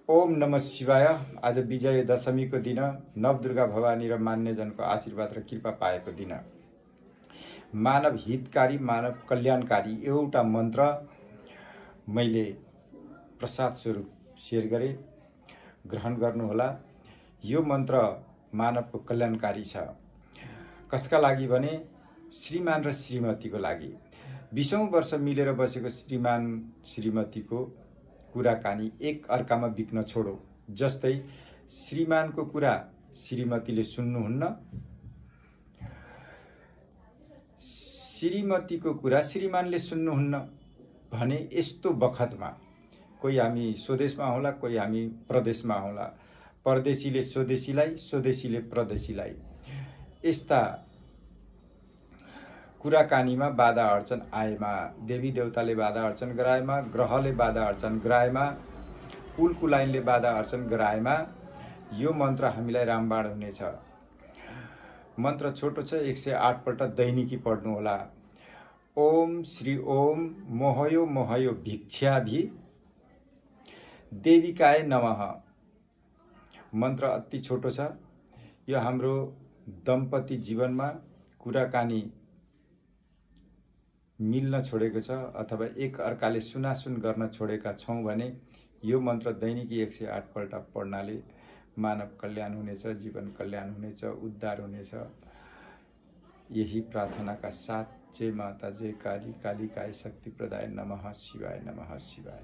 ओम नमः शिवाय। आज विजय दशमीको दिन नवदुर्गा भवानी र मान्यजनको आशीर्वाद र कृपा पाएको दिन मानव हितकारी मानव कल्याणकारी एउटा मन्त्र मैले प्रसाद स्वरूप शेयर गरे, ग्रहण गर्नुहोला। यो मन्त्र मानवको कल्याणकारी छ। कसका लागि भने श्रीमान र श्रीमतीको लागि। 20औं वर्ष मिलेर बसेको श्रीमान श्रीमतीको कुराकानी एक अर्कामा बिक्न छोडो। जस्तै श्रीमानको कुरा श्रीमतीले सुन्नुहुन्न, श्रीमतीको कुरा श्रीमानले सुन्नुहुन्न भने यस्तो बखतमा कोही हामी स्वदेशमा होला, कोही हामी प्रदेशमा होला, परदेशीले स्वदेशीलाई, स्वदेशीले प्रदेशीलाई, यस्ता कुराकानीमा बाधा अडचन आएमा, देवी देवताले बाधा अडचन गराएमा, ग्रहले बाधा अडचन गराएमा, कुलकुलाइनले बाधा अडचन गराएमा यो मन्त्र हामीलाई रामबाण हुनेछ। मन्त्र छोटो छ, 108 पल्ट दैनिकी पढ्नु होला। ओम श्री ओम मोहयो मोहयो भिक्षाभि देविकाय नमः। मन्त्र अति छोटो छ। यो हाम्रो दम्पति जीवनमा कुराकानी मिल्न छोडेको छ अथवा एक अर्काले सुनासुन गर्न छोडेका छौं भने यो मन्त्र दैनिकी 108 पल्ट पढ्नाले मानव कल्याण हुनेछ, जीवन कल्याण हुनेछ, उद्धार हुनेछ। यही प्रार्थनाका साथ जय माता, जय काली, कालिकाय शक्ति प्रदाय, नमः शिवाय, नमः शिवाय।